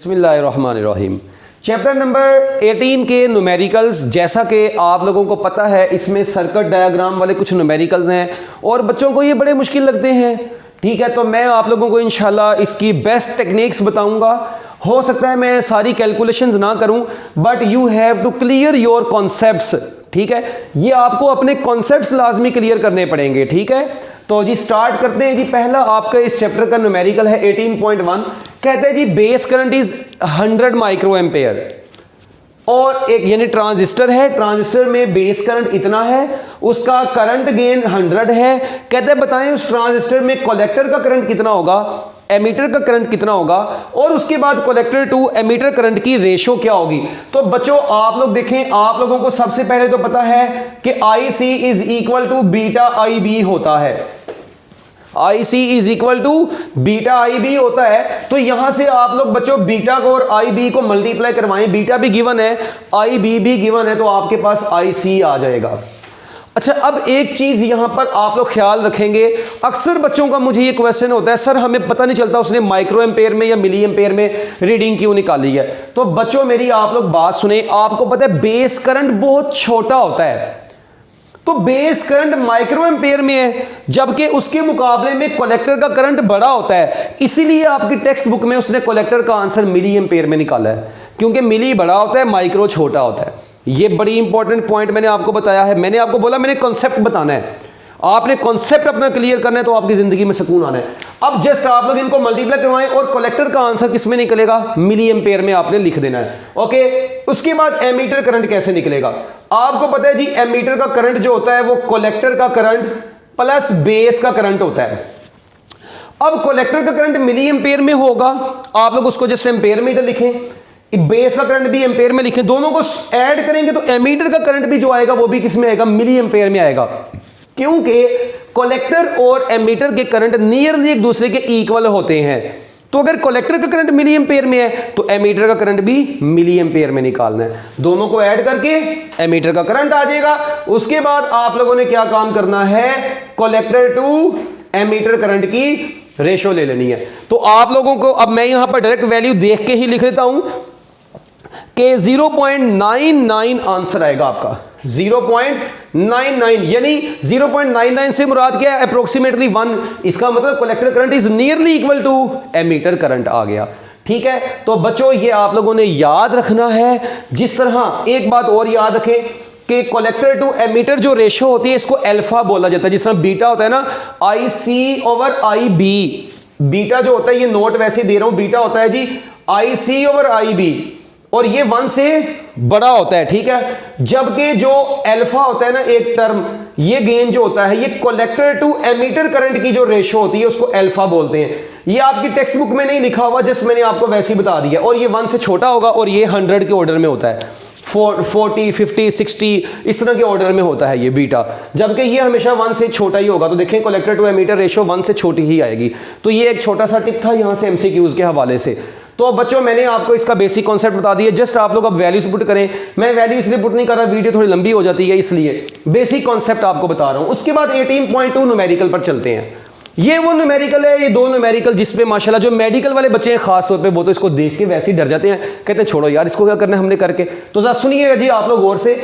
बिस्मिल्लाहिर्रहमानिर्रहीम। Chapter number 18 के numericals, जैसा कि आप लोगों को पता है इसमें सर्किट डायग्राम वाले कुछ न्यूमेरिकल्स हैं और बच्चों को ये बड़े मुश्किल लगते हैं। ठीक है, तो मैं आप लोगों को इंशाल्लाह इसकी बेस्ट टेक्निक्स बताऊंगा। हो सकता है मैं सारी कैलकुलेशंस ना करूं, but you have to clear your concepts. ठीक है, ये आपको अपने कॉन्सेप्ट्स लाजमी क्लियर करने पड़ेंगे। ठीक है, तो जी स्टार्ट करते हैं जी। पहला आपका इस चैप्टर का न्यूमेरिकल है 18.1। कहते हैं जी base current is 100 micro ampere और एक यानी ट्रांजिस्टर है, ट्रांजिस्टर में बेस करंट इतना है, उसका करंट गेन 100 है। कहते हैं बताएं उस ट्रांजिस्टर में कलेक्टर का करंट कितना होगा, एमीटर का करंट कितना होगा और उसके बाद कलेक्टर टू एमीटर करंट की रेशो क्या होगी। तो बच्चों आप लोग देखें, आप लोगों को सबसे पहले तो पता है कि IC is equal to beta IB होता है। IC is equal to beta IB होता है। तो यहां से आप लोग बच्चों बीटा को और IB को मल्टीप्लाई करवाएं, बीटा भी गिवन है, IB भी गिवन है, तो आपके पास IC आ जाएगा। अच्छा, अब एक चीज यहां पर आप लोग ख्याल रखेंगे, अक्सर बच्चों का मुझे ये क्वेश्चन होता है, सर हमें पता नहीं चलता उसने माइक्रो एम्पेयर में या मिली एम्पेयर में रीडिंग क्यों निकाली है। तो बच्चों मेरी आप लोग बात सुने, आपको पता है बेस करंट बहुत छोटा होता है, तो बेस करंट माइक्रो एम्पेयर में है, जबकि उसके मुकाबले में कलेक्टर का करंट बड़ा होता है। इसीलिए आपकी टेक्स्ट बुक में उसने कलेक्टर का आंसर मिली एम्पेयर में निकाला है, क्योंकि मिली बड़ा होता है, माइक्रो छोटा होता है। ये बड़ी इंपॉर्टेंट पॉइंट मैंने आपको बताया है। मैंने आपको बोला मैंने कॉन्सेप्ट बताना है, आपने कॉन्सेप्ट अपना क्लियर करना है, तो आपकी जिंदगी में सुकून आना है। अब जस्ट आप लोग इनको मल्टीप्लाई करवाएं और कलेक्टर का आंसर किस में निकलेगा, मिली एम्पेयर में आपने लिख देना है। ओके, उसके बाद एमीटर करंट कैसे निकलेगा, आपको पता है जी एमीटर का करंट जो होता है वो कलेक्टर का करंट प्लस बेस का करंट होता है। अब कलेक्टर का करंट मिली एम्पेयर में होगा, आप लोग उसको जस्ट एम्पेयर में इधर लिखें, बेस का करंट भी एम्पेयर में लिखें, दोनों को ऐड करेंगे तो एमीटर का करंट भी जो आएगा वो भी किस में आएगा, मिली एम्पेयर में आएगा, क्योंकि कलेक्टर और एमीटर के करंट नियरली एक दूसरे के इक्वल होते हैं। तो अगर कलेक्टर का करंट मिली एम्पेयर में है तो एमीटर का करंट भी मिली एम्पेयर में निकालना है, दोनों को ऐड करके एमीटर का करंट आ जाएगा। उसके बाद आप लोगों ने क्या काम करना है, कलेक्टर टू एमीटर करंट की रेशो ले लेनी है। तो आप लोगों को अब मैं यहां पर डायरेक्ट वैल्यू देख के ही लिख देता हूं कि 0.99 आंसर आएगा आपका, 0.99, यानी 0.99 से मुराद क्या है, अप्रोक्सीमेटली 1। इसका मतलब collector current is nearly equal to emitter current आ गया। ठीक है, तो बच्चों ये आप लोगों ने याद रखना है। जिस तरह एक बात और याद रखें कि कलेक्टर टू एमीटर जो रेशो होती है इसको अल्फा बोला जाता है। जिस तरह बीटा होता है ना, IC ओवर IB, बीटा जो होता है, ये नोट वैसे दे रहा हूं, बीटा होता है जी IC ओवर IB और ये 1 से बड़ा होता है। ठीक है, जबकि जो अल्फा होता है ना एक टर्म, ये गेन जो होता है, ये कलेक्टर टू एमीटर करंट की जो रेशो होती है उसको अल्फा बोलते हैं। ये आपकी टेक्स्ट बुक में नहीं लिखा हुआ, जस्ट मैंने आपको वैसे ही बता दिया। और ये 1 से छोटा होगा और ये 100 के ऑर्डर में होता है, 40, 50, 60 इस तरह के ऑर्डर में होता है ये बीटा, जबकि ये हमेशा 1 से छोटा ही होगा। तो देखें कलेक्टर टू एमीटर रेशो 1 से छोटी ही आएगी। तो ये एक छोटा सा टिप था यहां से MCQ'S के हवाले से। तो बच्चों मैंने आपको इसका बेसिक कॉन्सेप्ट बता दिया, जस्ट आप लोग अब वैल्यूज पुट करें। मैं वैल्यू इसलिए पुट नहीं कर रहा, वीडियो थोड़ी लंबी हो जाती है, इसलिए बेसिक कॉन्सेप्ट आपको बता रहा हूं। उसके बाद 18.2 न्यूमेरिकल पर चलते हैं। ये वो न्यूमेरिकल है, ये 2 न्यूमेरिकल जिसपे माशाल्लाह जो मेडिकल वाले बच्चे हैं खास तौर पे, वो तो इसको देख के वैसे ही डर जाते हैं, कहते हैं छोड़ो यार इसको क्या करना है हमने करके। तो जरा सुनिएगा जी आप लोग गौर से।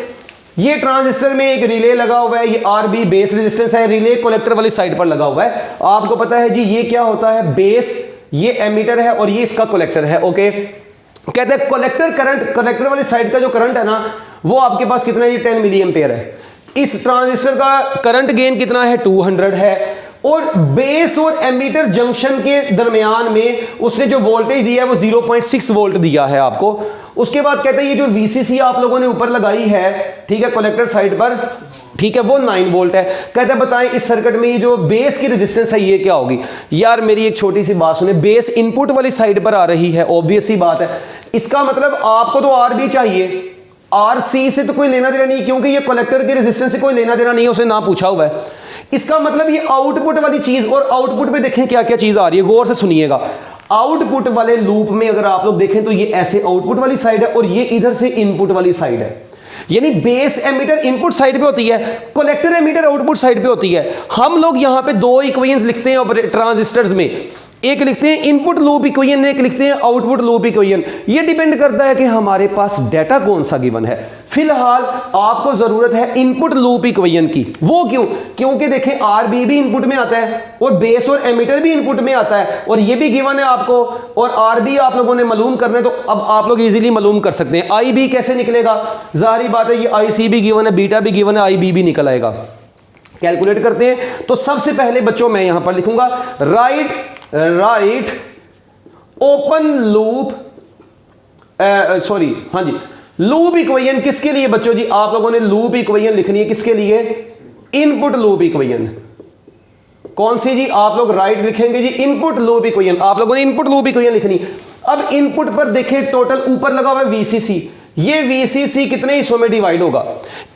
ये ट्रांजिस्टर में एक रिले लगा हुआ है, ये RB बेस रेजिस्टेंस है, रिले कलेक्टर वाली साइड पर लगा हुआ है। आपको पता है जी ये क्या होता है, बेस, ये एमीटर है और ये इसका कलेक्टर है। ओके, कहते हैं कलेक्टर करंट, कलेक्टर वाली साइड का जो करंट है ना वो आपके पास कितना है, 10 मिली एम्पेयर है। इस ट्रांजिस्टर का करंट गेन कितना है, 200 है। और बेस और एमीटर जंक्शन के दरमियान में उसने जो वोल्टेज दिया है वो 0.6 वोल्ट दिया है आपको। उसके बाद कहते हैं ये जो VCC आप लोगों ने ऊपर लगाई है, ठीक है, कलेक्टर साइड पर, ठीक है, वो 9 वोल्ट है। कहते हैं बताएं इस सर्किट में ये जो बेस की रेजिस्टेंस है ये क्या होगी। यार मेरी एक छोटी सी बात सुने, बेस इनपुट वाली साइड पर आ रही है, ऑब्वियस सी बात है। इसका मतलब आपको तो RB चाहिए, RC से तो कोई लेना देना नहीं, क्योंकि ये कलेक्टर की रेजिस्टेंस से कोई लेना देना नहीं है, उसे ना पूछा हुआ है। इसका मतलब ये आउटपुट वाली चीज, और आउटपुट पे देखें क्या क्या चीज आ रही है, गौर से सुनिएगा। आउटपुट वाले लूप में अगर आप लोग देखें तो ये ऐसे आउटपुट वाली साइड है और ये इधर से इनपुट वाली साइड है। यानी बेस एमीटर इनपुट साइड पे होती है, कलेक्टर एमीटर आउटपुट साइड पे होती है। हम लोग यहां पे दो इक्वेशंस लिखते हैं ट्रांजिस्टर्स में, एक लिखते हैं इनपुट लूप इक्वेशन, एक लिखते हैं आउटपुट लूप इक्वेशन। ये डिपेंड करता है कि हमारे पास डाटा कौन सा गिवन है। फिलहाल आपको जरूरत है इनपुट लूप इक्वेशन की। वो क्यों? क्योंकि देखें आरबी भी इनपुट में आता है और बेस और एमीटर भी इनपुट में आता है, और ये भी गिवन है आपको, और आरबी आप लोगों ने मालूम करना है। तो अब आप लोग इजीली मालूम कर सकते हैं आई बी कैसे निकलेगा। जाहिर बात है ये आई सी भी गिवन है, बीटा भी गिवन है, आई बी भी निकल आएगा। कैलकुलेट करते हैं। तो सबसे पहले बच्चों मैं यहां पर लिखूंगा राइट ओपन लूप, सॉरी हाँ जी, लूप इक्वेशन किसके लिए बच्चों जी? आप लोगों ने लूप इक्वेशन लिखनी है किसके लिए? Input loop equation. कौन सी जी? आप लोग राइट लिखेंगे जी इनपुट लूप इक्वेशन। आप लोगों ने इनपुट लूप इक्वेशन लिखनी। अब इनपुट पर देखें टोटल ऊपर लगा हुआ है वीसीसी। ये वीसीसी कितने हिस्सों में डिवाइड होगा?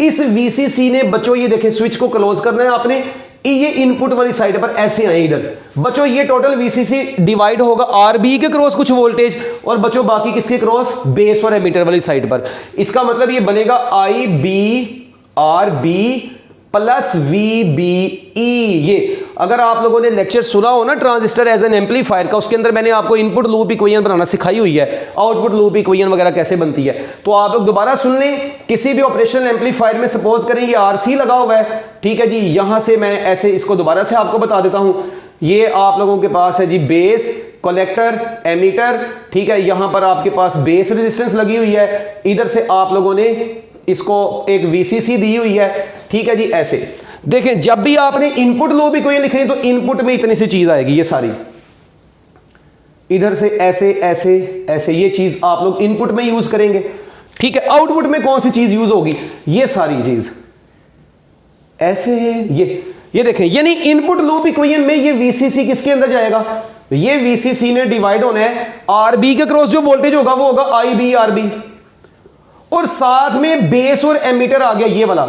इस वीसीसी ने बच्चों ये देखें स्विच को क्लोज करना है आपने, ये इनपुट वाली साइड पर ऐसे आए इधर। बच्चों ये टोटल वीसीसी डिवाइड होगा आरबी के क्रॉस कुछ वोल्टेज, और बच्चों बाकी किसके क्रॉस? बेस और एमीटर वाली साइड पर। इसका मतलब ये बनेगा I B R B plus V B E. ये अगर आप लोगों ने लेक्चर सुना हो ना ट्रांजिस्टर एज एन एम्पलीफायर का, उसके अंदर मैंने आपको इनपुट लूप इक्वेशन बनाना सिखाई हुई है, आउटपुट लूप इक्वेशन वगैरह कैसे बनती है, तो आप लोग दोबारा सुन लें। किसी भी ऑपरेशनल एम्पलीफायर में सपोज करें ये आरसी लगा हुआ है, ठीक है जी, यहां से मैं ऐसे इसको दोबारा से आपको बता देता हूं। ये आप लोगों के पास है जी बेस, कलेक्टर, एमीटर, ठीक है। यहां पर आपके पास बेस रेजिस्टेंस लगी हुई है, इधर से आप लोगों ने इसको एक वीसीसी दी हुई है, ठीक है जी। ऐसे देखें जब भी आपने इनपुट लूप इक्वेशन लिखनी है तो इनपुट में इतनी सी चीज आएगी, ये सारी इधर से ऐसे ऐसे ऐसे, ये चीज आप लोग इनपुट में यूज करेंगे, ठीक है। आउटपुट में कौन सी चीज यूज होगी? ये सारी चीज ऐसे है। ये देखें, यानी इनपुट लूप इक्वेशन में ये वीसीसी किसके अंदर जाएगा? ये वीसीसी ने डिवाइड होना है आरबी के क्रॉस जो वोल्टेज होगा वो होगा आई बी आर बी, और साथ में बेस और एमीटर आ गया ये वाला,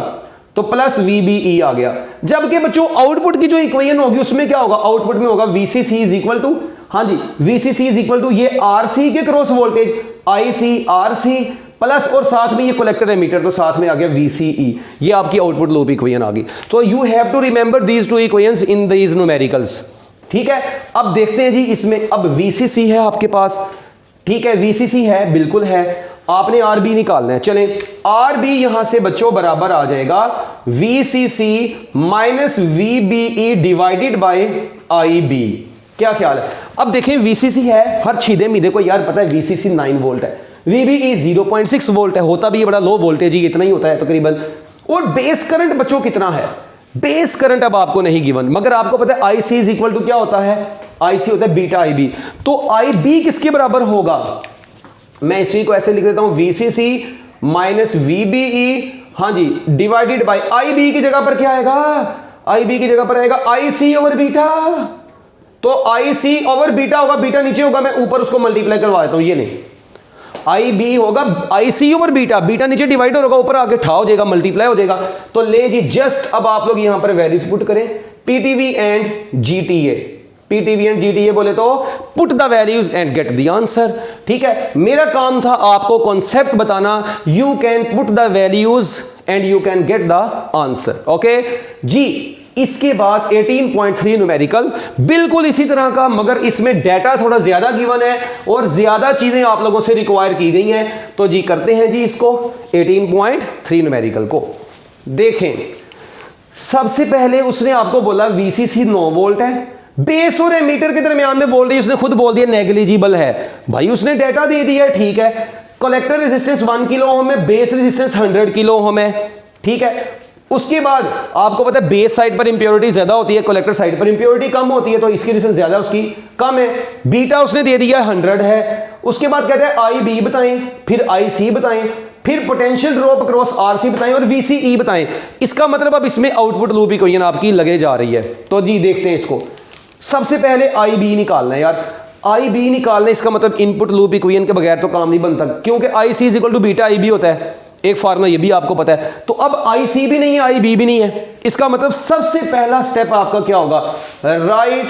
तो प्लस वीबीई आ गया। जबकि बच्चों आउटपुट की जो इक्वेशन होगी उसमें क्या होगा? आउटपुट में होगा वीसीसी इज इक्वल टू, हाँ जी, वीसीसी इज इक्वल टू ये आरसी के cross voltage IC RC plus, और साथ में ये कलेक्टर एमीटर, तो साथ में आ गया वीसीई। ये आपकी आउटपुट लूप इक्वेशन आ गई। तो you have to remember these two equations in these numericals, ठीक है। अब देखते हैं जी इसमें, अब वीसीसी है आपके पास, ठीक है, वीसीसी है, बिल्कुल है। आपने आरबी निकालना है। चलें, आरबी यहां से बच्चों बराबर आ जाएगा VCC minus VBE divided by IB. क्या ख्याल है? अब देखें वीसीसी है, हर छीदे मीदे को यार पता है वीसीसी 9 वोल्ट है, वीबीई 0.6 वोल्ट है, होता भी ये बड़ा लो वोल्टेज ही इतना ही होता है तकरीबन। और बेस करंट बच्चों कितना है? बेस करंट अब आपको नहीं गिवन, मगर आपको पता है आईसी इज इक्वल टू क्या होता है? आईसी होता है बीटा आईबी। तो आईबी किसके बराबर होगा? मैं इसी को ऐसे लिख देता हूं, वीसीसी माइनस वीबीई, हाँ जी, डिवाइडेड बाय आईबी की जगह पर क्या आएगा? आईबी की जगह पर आएगा आईसी ओवर बीटा। तो आईसी ओवर बीटा होगा, बीटा नीचे होगा, मैं ऊपर उसको मल्टीप्लाई करवा देता हूं, ये नहीं, आईबी होगा आईसी ओवर बीटा, बीटा नीचे डिवाइड होगा, ऊपर आके ठा हो जाएगा, मल्टीप्लाई हो जाएगा। तो ले जी, जस्ट अब आप लोग यहां पर वैल्यूज पुट करें, PTV and GTA. PTV and GTA बोले तो put the values and get the answer, ठीक है। मेरा काम था आपको कॉन्सेप्ट बताना, you can put the values and you can get the answer, okay जी। इसके बाद 18.3 न्यूमेरिकल बिल्कुल इसी तरह का, मगर इसमें डाटा थोड़ा ज्यादा गिवन है और ज्यादा चीजें आप लोगों से रिक्वायर की गई हैं। तो जी करते हैं जी इसको 18.3 न्यूमेरिकल को। देखें, सबसे पहले उसने आपको बोला वीसीसी 9 वोल्ट है, बेस और एमीटर के दरमियान में वोल्टेज उसने खुद बोल दिया नेग्लिजिबल है। भाई उसने डाटा दे दिया है, ठीक है। कलेक्टर रेजिस्टेंस 1 किलो ओम है, बेस रेजिस्टेंस 100 किलो ओम है, ठीक है। उसके बाद आपको पता है बेस साइड पर इंप्योरिटी ज्यादा होती है, कलेक्टर साइड पर इंप्योरिटी कम होती है, तो इसकी रेजिस्टेंस ज्यादा उसकी कम है। बीटा उसने दे दिया 100 है। उसके बाद कहते हैं आई बी बताएं, फिर आई सी बताएं, फिर पोटेंशियल ड्रॉप क्रॉस आरसी बताएं और वीसीई बताएं। इसका मतलब अब इसमें आउटपुट लूप इक्वेशन आपकी लगे जा रही है। तो जी देखते हैं इसको। सबसे पहले आई बी निकालना है यार, आई बी निकालना, इसका मतलब इनपुट लूप इक्वेशन के बगैर तो काम नहीं बनता, क्योंकि I C is equal to beta I B होता है, एक फार्मूला ये भी आपको पता है। तो अब आई सी भी नहीं है, आई बी भी नहीं है, इसका मतलब सबसे पहला स्टेप आपका क्या होगा? Right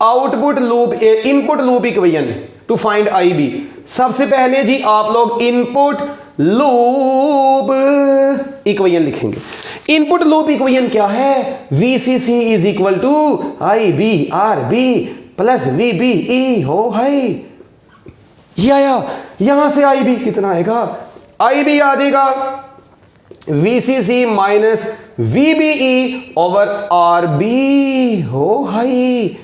output loop input loop equation, to find IB। सबसे पहले जी आप लोग इनपुट लूप इक्वेशन लिखेंगे। इनपुट लूप इक्वेशन क्या है? VCC is equal to IB RB plus VBE हो भाई। ये आया, यहां से IB कितना आएगा? IB आ जाएगा VCC minus VBE over RB हो भाई।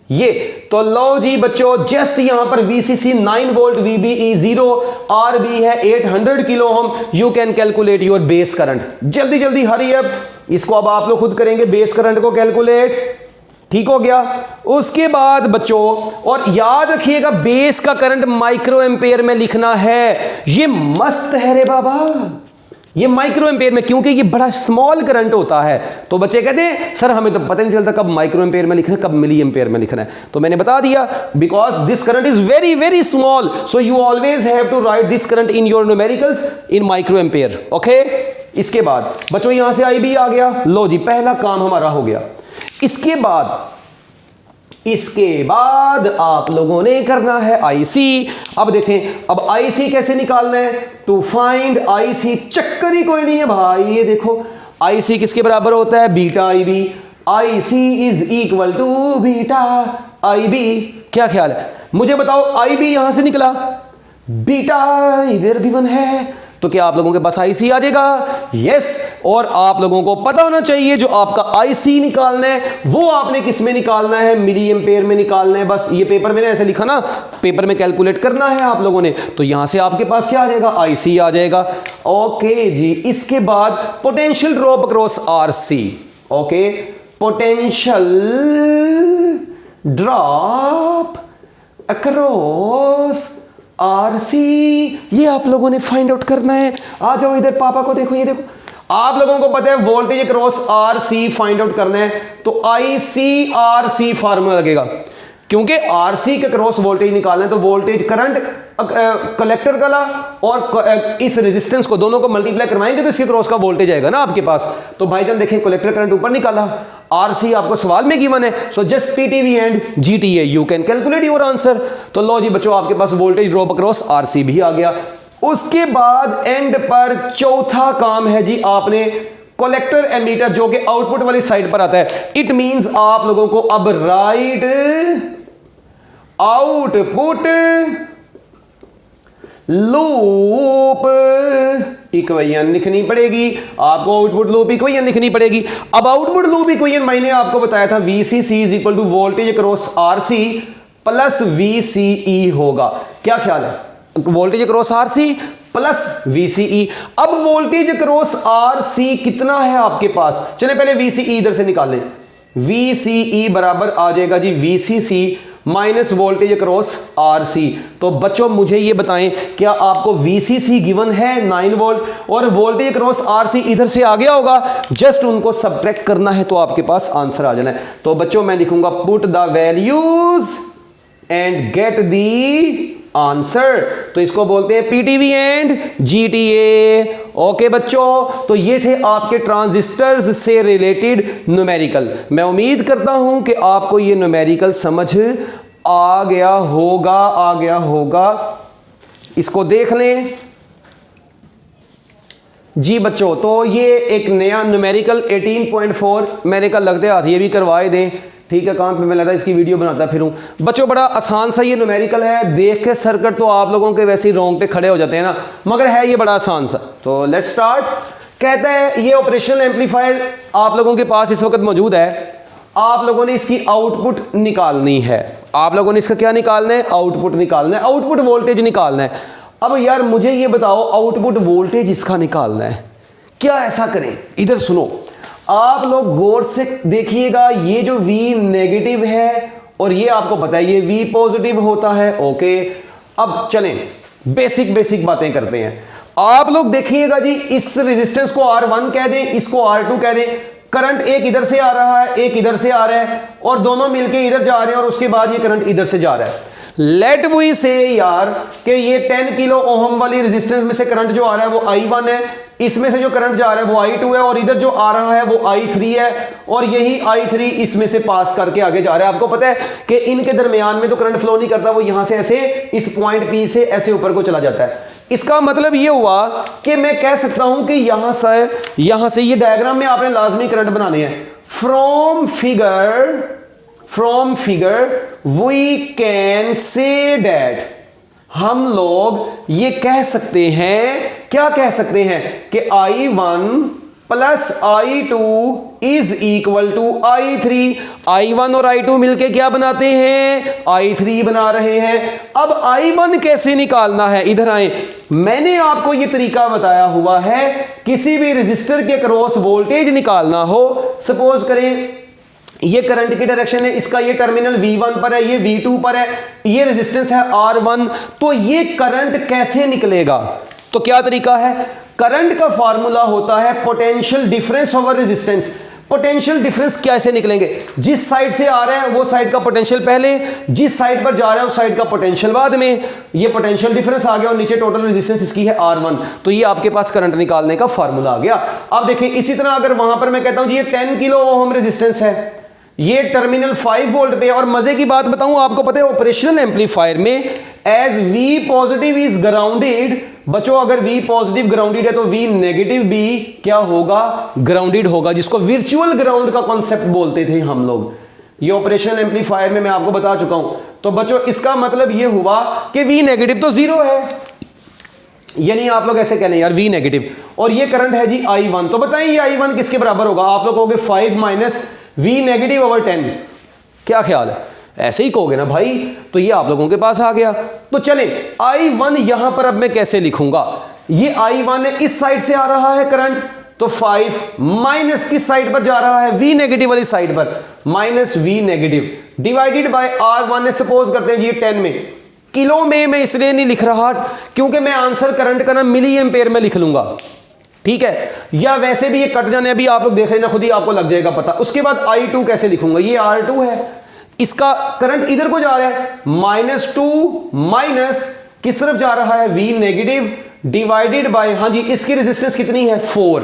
ये तो लो जी बच्चों, जस्ट यहां पर VCC 9 वोल्ट, VBE 0, RB है 800 kilo ohm. You can calculate your base current. जल्दी जल्दी हरी अप, इसको अब आप लोग खुद करेंगे बेस करंट को कैलकुलेट। ठीक हो गया। उसके बाद बच्चों, और याद रखिएगा बेस का करंट माइक्रो एम्पेयर में लिखना है। ये मस्त है रे बाबा, ये माइक्रो एम्पेयर में, क्योंकि ये बड़ा स्मॉल करंट होता है। तो बच्चे कहते हैं सर हमें तो पता नहीं चलता कब माइक्रो एम्पेयर में लिखना है, कब मिली एम्पेयर में लिखना है। तो मैंने बता दिया, because this current is very very small, so you always have to write this current in your numericals in microampere. Okay, इसके बाद बच्चों यहां से IB आ गया। लो जी, पहला काम हमारा हो गया। इसके बाद आप लोगों ने करना है IC। अब देखें, अब IC कैसे निकालना है? टू फाइंड IC चक्कर ही कोई नहीं है भाई। ये देखो IC किसके बराबर होता है? Beta IB। IC is equal to beta IB। क्या ख्याल है? मुझे बताओ, IB यहां से निकला, बीटा इधर गिवन है, तो क्या आप लोगों के पास IC आ जाएगा? यस। और आप लोगों को पता होना चाहिए जो आपका IC निकालना है वो आपने किस में निकालना है? मिली एम्पेयर में निकालना है। बस ये पेपर मैंने ऐसे लिखा ना, पेपर में कैलकुलेट करना है आप लोगों ने। तो यहां से आपके पास क्या आ जाएगा? IC आ जाएगा। ओके जी, इसके बाद potential drop across RC। Okay, potential drop across RC, ये आप लोगों ने फाइंड आउट करना है। आ जाओ इधर, पापा को देखो, ये देखो, आप लोगों को पता है voltage across RC find out करना है, तो ICRC फार्मूला लगेगा। क्योंकि RC के क्रॉस वोल्टेज निकालना है, तो वोल्टेज करंट कलेक्टर का और इस रेजिस्टेंस को दोनों को मल्टीप्लाई करवाएंगे तो इसके क्रॉस का वोल्टेज आएगा ना आपके पास। तो भाईजान देखें, कलेक्टर करंट ऊपर निकाला, RC आपको सवाल में गिवन है, so just PTV and GTA, you can calculate your answer. तो लो जी बच्चों, आपके पास वोल्टेज ड्रॉप अक्रॉस RC भी आ गया। उसके बाद एंड पर चौथा काम है जी, आपने कलेक्टर एमीटर जो कि आउटपुट वाली साइड पर आता है। इट मींस आप लोगों को अब राइट आउटपुट लूप इक्वेशन लिखनी पड़ेगी आपको। आउटपुट लूप इक्वेशन लिखनी पड़ेगी। अब आउटपुट लूप इक्वेशन मैंने आपको बताया था VCC is equal to voltage across RC plus VCE होगा। क्या ख्याल है? Voltage across RC plus VCE। अब वोल्टेज अक्रॉस RC कितना है आपके पास? चले पहले VCE इधर से निकालें। VCE बराबर आ जाएगा जी VCC minus voltage across RC। तो बच्चों मुझे ये बताएं, क्या आपको VCC गिवन है 9 वोल्ट और वोल्टेज अक्रॉस RC इधर से आ गया होगा? जस्ट उनको सब्ट्रैक्ट करना है तो आपके पास आंसर आ जाना है। तो बच्चों मैं लिखूंगा put the values and get the answer. तो इसको बोलते हैं PTV एंड GTA। ओके बच्चों, तो ये थे आपके ट्रांजिस्टर्स से रिलेटेड न्यूमेरिकल। मैं उम्मीद करता हूं कि आपको ये न्यूमेरिकल समझ आ गया होगा। इसको देख लें जी बच्चों। तो ये एक नया न्यूमेरिकल 18.4 मैंने कहा लगते हाथ ये भी करवाए दें। ठीक है, कहाँ पे मैं लगा इसकी वीडियो बनाता फिरूं। बच्चों बड़ा आसान सा ये न्यूमेरिकल है, देख के सर्किट तो आप लोगों के वैसे ही रोंगटे खड़े हो जाते हैं ना, मगर है ये बड़ा आसान सा। तो लेट्स स्टार्ट। कहता है ये ऑपरेशनल एम्पलीफायर आप लोगों के पास इस वक्त मौजूद है। आप लोगों ने इसकी आउटपुट निकालनी है। आप लोगों ने इसका क्या निकालना है? आउटपुट निकालना है, आउटपुट वोल्टेज निकालना है। अब यार मुझे ये बताओ, आउटपुट वोल्टेज इसका निकालना है, क्या ऐसा करें? इधर सुनो, आप लोग गौर से देखिएगा, ये जो V नेगेटिव है और ये आपको पता है ये V पॉजिटिव होता है। ओके, अब चलें बेसिक बातें करते हैं। आप लोग देखिएगा जी, इस रेजिस्टेंस को R1 कह दें, इसको R2 कह दें। करंट एक इधर से आ रहा है, एक इधर से आ रहा है और दोनों मिलके इधर जा रहे हैं और उसके बाद ये करंट इधर से जा रहा है। लेट वी से यार कि ये 10 किलो ओहम वाली रेजिस्टेंस में से करंट जो आ रहा है वो I1 है, इसमें से जो करंट जा रहा है वो I2 है और इधर जो आ रहा है वो I3 है और यही I3 इसमें से पास करके आगे जा रहा है। आपको पता है कि इनके दरमियान में तो करंट फ्लो नहीं करता, वो यहां से ऐसे इस पॉइंट P से ऐसे ऊपर को चला जाता है। इसका मतलब ये हुआ कि मैं कह सकता हूं कि यहां से ये डायग्राम में आपने लाजमी करंट बनाने हैं। From figure we can say that, हम लोग ये कह सकते हैं, क्या कह सकते हैं कि I1 plus I2 is equal to I3। I1 और I2 मिलके क्या बनाते हैं? I3 बना रहे हैं। अब I1 कैसे निकालना है? इधर आए, मैंने आपको ये तरीका बताया हुआ है। किसी भी रेजिस्टर के क्रॉस वोल्टेज निकालना हो, सपोज करें ये करंट की डायरेक्शन है, इसका ये टर्मिनल V1 पर है, ये V2 पर है, ये रेजिस्टेंस है R1, तो ये करंट कैसे निकलेगा? तो क्या तरीका है? करंट का फार्मूला होता है potential difference over resistance. Potential difference कैसे निकलेंगे? जिस साइड से आ रहा है वो साइड का पोटेंशियल पहले, जिस साइड पर जा रहा है उस साइड का पोटेंशियल बाद में। ये पोटेंशियल डिफरेंस आ गया और नीचे टोटल रेजिस्टेंस इसकी है R1, तो ये आपके पास करंट निकालने का फार्मूला आ गया। अब देखिए इसी तरह अगर वहां पर मैं कहता हूं जी ये 10 किलो ओम रेजिस्टेंस है, ये टर्मिनल 5 वोल्ट पे, और मजे की बात बताऊं आपको पता है ऑपरेशनल एम्पलीफायर में as V positive is grounded, बच्चों अगर V पॉजिटिव ग्राउंडेड है तो V नेगेटिव भी क्या होगा? ग्राउंडेड होगा, जिसको वर्चुअल ग्राउंड का कॉन्सेप्ट बोलते थे हम लोग। ये ऑपरेशनल एम्पलीफायर में मैं आपको बता चुका हूं। तो बच्चों इसका मतलब ये हुआ कि V नेगेटिव तो 0 है, यानी आप लोग ऐसे कहने यार V नेगेटिव, और ये करंट है जी I1। तो बताएं ये I1 किसके बराबर होगा? आप लोग कहोगे 5 माइनस V नेगेटिव ओवर 10। क्या ख्याल है? ऐसे ही कहोगे ना भाई। तो ये आप लोगों के पास आ गया। तो चले I1 यहां पर अब मैं कैसे लिखूंगा? ये I1 है, इस साइड से आ रहा है करंट, तो 5 माइनस किस साइड पर जा रहा है? V नेगेटिव वाली साइड पर, minus V negative divided by R1 है। सपोज करते हैं जी 10 में, किलो में मैं इसलिए नहीं लिख रहा क्योंकि मैं आंसर करंट का ना मिली एम्पेयर में लिख लूंगा, ठीक है? या वैसे भी ये कट जाने, अभी आप लोग देख लेना खुद ही आपको लग जाएगा पता। उसके बाद I2 कैसे लिखूंगा? ये R2 है, इसका करंट इधर को जा रहा है, -2 माइनस किस तरफ जा रहा है? V नेगेटिव डिवाइडेड बाय, हाँ जी इसकी रेजिस्टेंस कितनी है? 4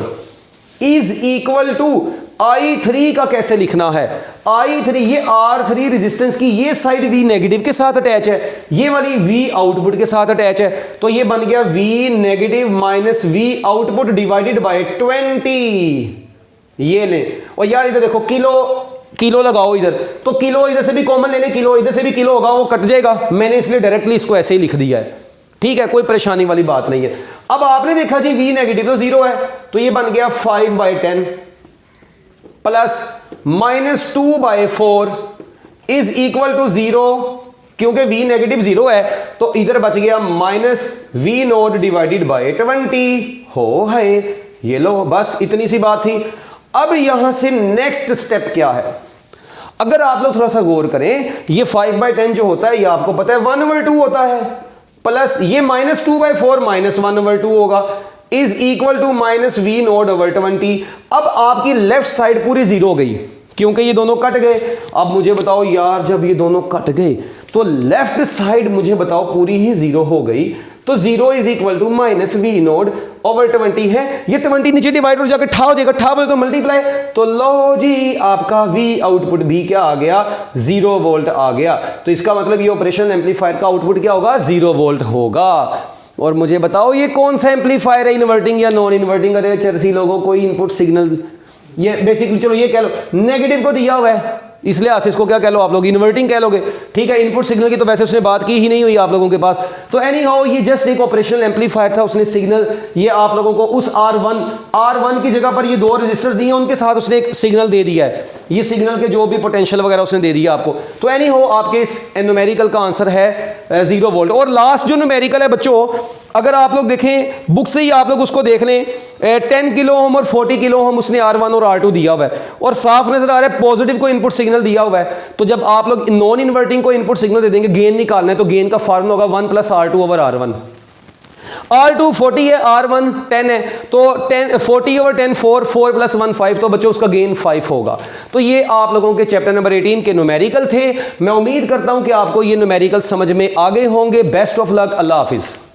इज इक्वल टू I3 का कैसे लिखना है? I3 ये R3 रेजिस्टेंस की ये साइड V नेगेटिव के साथ अटैच है, ये वाली V आउटपुट के साथ अटैच है, तो ये बन गया V negative minus V output divided by 20। ये ले, और यार इधर देखो किलो लगाओ इधर, तो किलो इधर से भी कॉमन लेने, किलो इधर से भी किलो होगा, वो कट जाएगा। मैंने इसलिए डायरेक्टली इसको ऐसे ही लिख दिया है, ठीक है? कोई परेशानी वाली बात नहीं है। अब आपने देखा जी V नेगेटिव तो 0 है, तो ये बन गया 5/10 प्लस -2/4 इज इक्वल टू 0, क्योंकि V नेगेटिव 0 है तो इधर बच गया -V नोट डिवाइडेड बाय 20 हो है। ये लो, बस इतनी सी बात थी। अब यहां से नेक्स्ट स्टेप क्या है? अगर आप लोग थोड़ा सा गौर करें, ये 5/10 जो होता है ये आपको पता है 1/2 होता है, प्लस ये -2/4 -1/2 होगा, is equal to -V naught over 20। अब आपकी लेफ्ट साइड पूरी 0 हो गई क्योंकि ये दोनों कट गए। अब मुझे बताओ यार, जब ये दोनों कट गए तो लेफ्ट साइड मुझे बताओ पूरी ही 0 हो गई, तो 0 is equal to -V naught over 20 है। ये 20 नीचे डिवाइड हो जाकर ठा हो जाएगा, ठा बोले तो मल्टीप्लाई, तो लो जी आपका V आउटपुट भी क्या आ गया? 0 वोल्ट आ गया। तो इसका मतलब ये ऑपरेशनल एम्पलीफायर का आउटपुट क्या होगा? 0 वोल्ट होगा। और मुझे बताओ ये कौन सा एम्पलीफायर है, इन्वर्टिंग या नॉन इन्वर्टिंग? अरे चरसी लोगों, कोई इनपुट सिग्नल, ये बेसिकली चलो ये कह लो नेगेटिव को दिया हुआ है, इसलिए आशीष को क्या कह लो आप लोग? इन्वर्टिंग कह लोगे, ठीक है? इनपुट सिग्नल की तो वैसे उसने बात की ही नहीं हुई आप लोगों के पास। तो एनी हाउ ये जस्ट एक ऑपरेशनल एम्पलीफायर था, उसने सिग्नल ये आप लोगों को उस R1 की जगह पर ये 2 रजिस्टर्स दिए, उनके साथ उसने एक सिग्नल दे दिया है। ये सिग्नल के जो भी पोटेंशियल वगैरह उसने दे दिया आपको। तो एनी हाउ आपके इस न्यूमेरिकल का आंसर है 0 वोल्ट। और लास्ट जो न्यूमेरिकल है बच्चों, अगर आप लोग देखें बुक से ही आप लोग उसको देख लें, 10 किलो ओम और 40 किलो ओम उसने R1 और R2 दिया हुआ है, और साफ नजर आ रहा है पॉजिटिव को इनपुट सिग्नल दिया हुआ है। तो जब आप लोग नॉन इन्वर्टिंग को इनपुट सिग्नल दे देंगे, गेन निकालना है, तो गेन का फार्मूला होगा 1 + R2 ओवर R1। R2 40 है, R1 10 है, तो 40 ओवर 10 4 + 1 5, तो बच्चों उसका गेन 5 होगा। तो ये आप लोगों के चैप्टर नंबर 18 के न्यूमेरिकल थे। मैं उम्मीद करता हूं कि आपको ये न्यूमेरिकल समझ में आ गए होंगे। Best of luck, Allah Hafiz.